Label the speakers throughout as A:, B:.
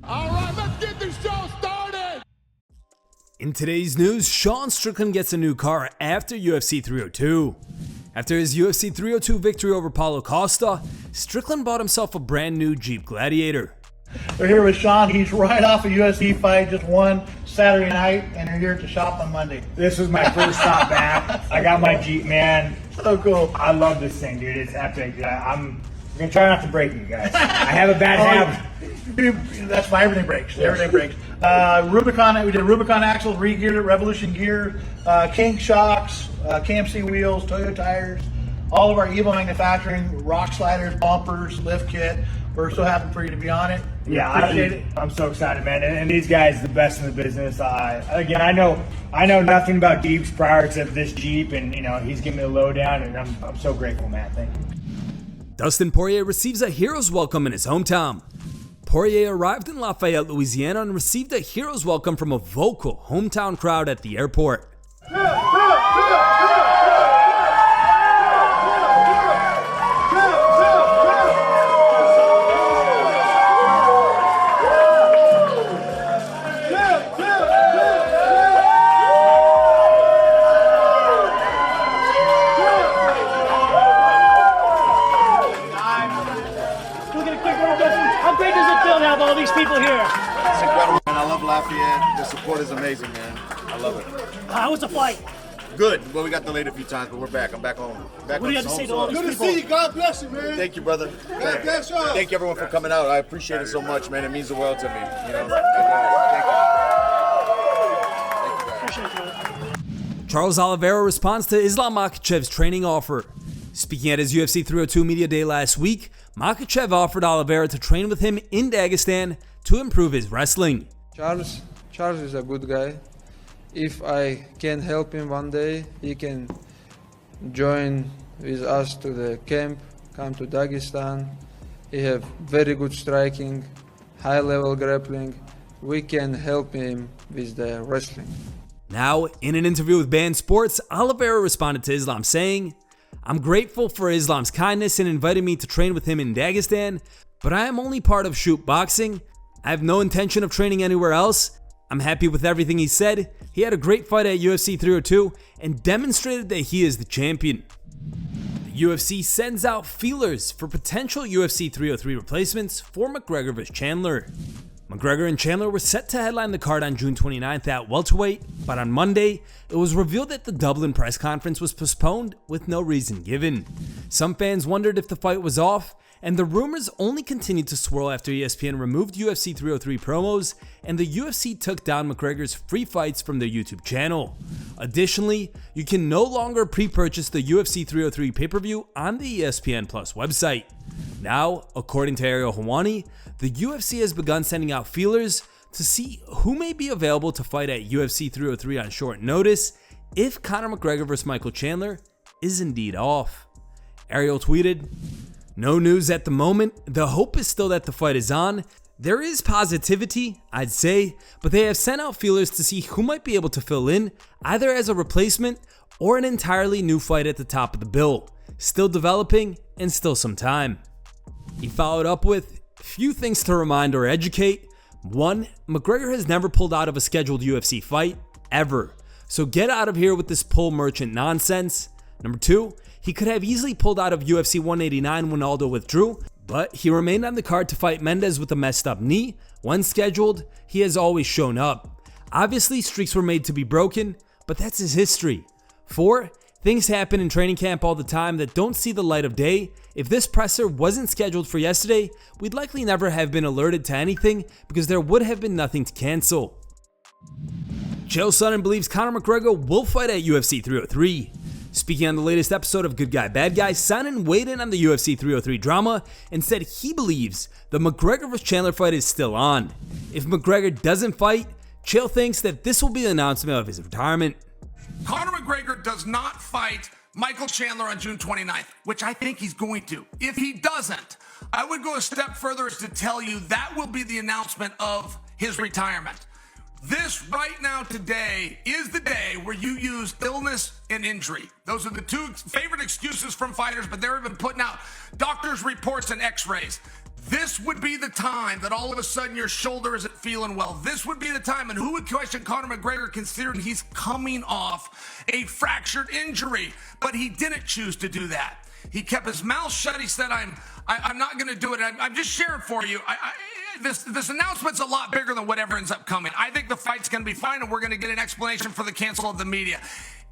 A: All right, let's get this show started.
B: In today's news, Strickland gets a new car after UFC 302. After his UFC 302 victory over Paulo Costa, Strickland bought himself a brand new Jeep Gladiator.
C: We're here with Sean. He's right off a UFC fight, just won Saturday night, and you're here at the shop on Monday.
D: This was my first stop back. I got my Jeep, man.
C: So cool.
D: I love this thing, dude. It's epic. I'm gonna try not to break you guys. I have a bad habit.
C: That's why everything breaks. Yes. Everything breaks. Rubicon, we did Rubicon axles, re-geared it, Revolution gear, King shocks, KMC wheels, Toyo tires, all of our Evo manufacturing, rock sliders, bumpers, lift kit. We're so happy for you to be on it.
D: Yeah, I'm so excited, man. And these guys, the best in the business. Again, I know nothing about Jeeps prior to this Jeep, and he's giving me the lowdown, and I'm so grateful, man. Thank you.
B: Dustin Poirier receives a hero's welcome in his hometown. Poirier arrived in Lafayette, Louisiana, and received a hero's welcome from a vocal hometown crowd at the airport.
E: How great does it feel to have all these people here?
F: It's incredible, man. I love Lafayette. The support is amazing, man. I love it.
E: How was the flight?
F: Good. Well, we got delayed a few times, but we're back. I'm back home. Back
E: what do you have to say to all these people?
A: Good to see you. God bless you, man.
F: Thank you, brother.
A: God bless you.
F: Thank you, everyone, for coming out. I appreciate it so much, man. It means the world to me. Thank you.
B: Charles Oliveira responds to Islam MAKHACHEV'S training offer. Speaking at his UFC 302 media day last week, MAKHACHEV offered Oliveira to train with him in Dagestan to improve his wrestling.
G: Charles is a good guy. If I can help him one day, he can join with us to the camp, come to Dagestan. He have very good striking, high-level grappling. We can help him with the wrestling.
B: Now, in an interview with Band Sports, Oliveira responded to Islam saying, "I'm grateful for Islam's kindness in inviting me to train with him in Dagestan, but I am only part of Shoot Boxing. I have no intention of training anywhere else. I'm happy with everything he said. He had a great fight at UFC 302 and demonstrated that he is the champion." The UFC sends out feelers for potential UFC 303 replacements for McGregor vs. Chandler. McGregor and Chandler were set to headline the card on June 29th at welterweight, but on Monday, it was revealed that the Dublin press conference was postponed with no reason given. Some fans wondered if the fight was off, and the rumors only continued to swirl after ESPN removed UFC 303 promos and the UFC took down McGregor's free fights from their YouTube channel. Additionally, you can no longer pre-purchase the UFC 303 pay-per-view on the ESPN Plus website. Now, according to Ariel Helwani, the UFC has begun sending out feelers to see who may be available to fight at UFC 303 on short notice if Conor McGregor vs. Michael Chandler is indeed off. Ariel tweeted, "No news at the moment. The hope is still that the fight is on. There is positivity, I'd say, but they have sent out feelers to see who might be able to fill in, either as a replacement or an entirely new fight at the top of the bill. Still developing and still some time." He followed up with, "Few things to remind or educate. 1. McGregor has never pulled out of a scheduled UFC fight, ever. So get out of here with this pull merchant nonsense. Number 2, he could have easily pulled out of UFC 189 when Aldo withdrew, but he remained on the card to fight Mendes with a messed up knee. When scheduled, he has always shown up. Obviously, streaks were made to be broken, but that's his history. 4, things happen in training camp all the time that don't see the light of day. If this presser wasn't scheduled for yesterday, we'd likely never have been alerted to anything because there would have been nothing to cancel." Chael Sonnen believes Conor McGregor will fight at UFC 303. Speaking on the latest episode of Good Guy Bad Guy, Sonnen weighed in on the UFC 303 drama and said he believes the McGregor vs. Chandler fight is still on. If McGregor doesn't fight, Chael thinks that this will be the announcement of his retirement.
H: Conor McGregor does not fight Michael Chandler on June 29th, which I think he's going to. If he doesn't, I would go a step further as to tell you that will be the announcement of his retirement. This right now today is the day where you use illness and injury. Those are the two favorite excuses from fighters, but they're even putting out doctors' reports and x-rays. This would be the time that all of a sudden your shoulder isn't feeling well. This would be the time, and who would question Conor McGregor considering he's coming off a fractured injury? But he didn't choose to do that. He kept his mouth shut. He said, I'm not going to do it. I'm just sharing for you. This announcement's a lot bigger than whatever ends up coming. I think the fight's going to be fine, and we're going to get an explanation for the cancel of the media.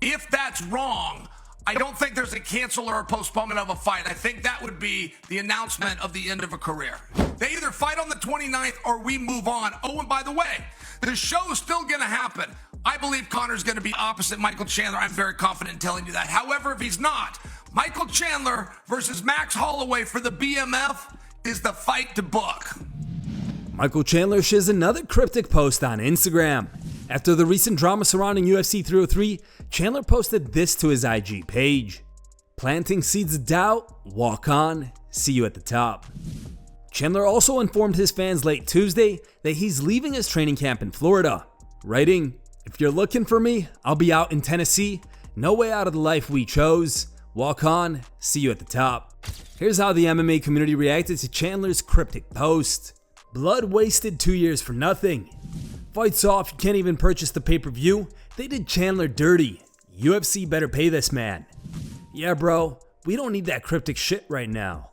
H: If that's wrong, I don't think there's a cancel or a postponement of a fight. I think that would be the announcement of the end of a career. They either fight on the 29th or we move on. Oh, and by the way, the show is still going to happen. I believe Conor's going to be opposite Michael Chandler. I'm very confident in telling you that. However, if he's not, Michael Chandler versus Max Holloway for the BMF is the fight to book.
B: Michael Chandler shares another cryptic post on Instagram. After the recent drama surrounding UFC 303, Chandler posted this to his IG page. Planting seeds of doubt, walk on, see you at the top. Chandler also informed his fans late Tuesday that he's leaving his training camp in Florida, writing, "If you're looking for me, I'll be out in Tennessee. No way out of the life we chose. Walk on, see you at the top." Here's how the MMA community reacted to Chandler's cryptic post. Blood wasted 2 years for nothing. Fights off, you can't even purchase the pay-per-view. They did Chandler dirty. UFC better pay this man. Yeah bro, we don't need that cryptic shit right now.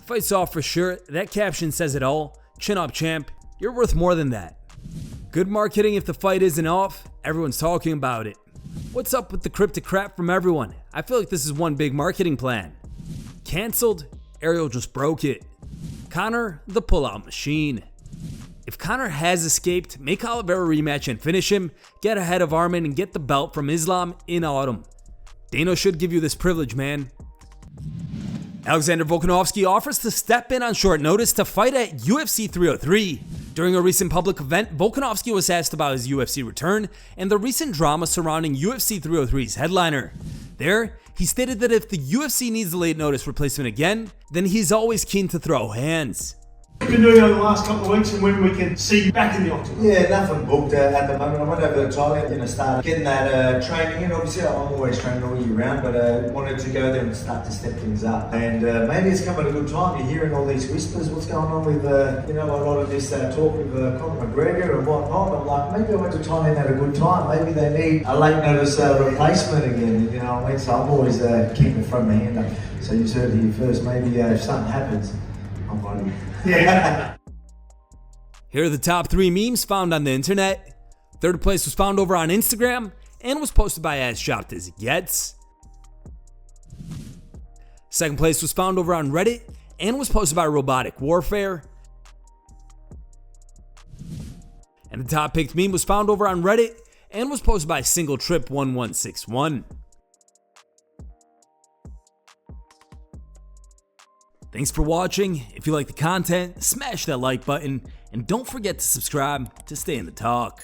B: Fights off for sure, that caption says it all. Chin up champ, you're worth more than that. Good marketing if the fight isn't off, everyone's talking about it. What's up with the cryptic crap from everyone? I feel like this is one big marketing plan. Cancelled? Ariel just broke it. Conor, the pullout machine. If Conor has escaped, make Oliveira rematch and finish him, get ahead of Arman and get the belt from Islam in autumn. Dana should give you this privilege, man. Alexander Volkanovski offers to step in on short notice to fight at UFC 303. During a recent public event, Volkanovski was asked about his UFC return and the recent drama surrounding UFC 303's headliner. There, he stated that if the UFC needs a late notice replacement again, then he's always keen to throw hands.
E: What have you been doing over the last couple of weeks and when we can see you back in the octagon?
I: Yeah, nothing booked at the moment. I went over to Thailand and started getting that training in. Obviously, I'm always training all year round, but wanted to go there and start to step things up. And maybe it's come at a good time. You're hearing all these whispers. What's going on with, a lot of this talk with Conor McGregor and whatnot. I'm like, maybe I went to Thailand at a good time. Maybe they need a late notice replacement again. You know what I mean? So I'm always keeping it from my hand up. So you heard it here first. Maybe if something happens, I'm ready. Yeah.
B: Here are the top 3 memes found on the internet. Third place was found over on Instagram and was posted by As Shopped As It Gets. Second place was found over on Reddit and was posted by Robotic Warfare. And the top picked meme was found over on Reddit and was posted by Single Trip 1161. Thanks for watching. If you like the content, smash that like button and don't forget to subscribe to stay in the talk.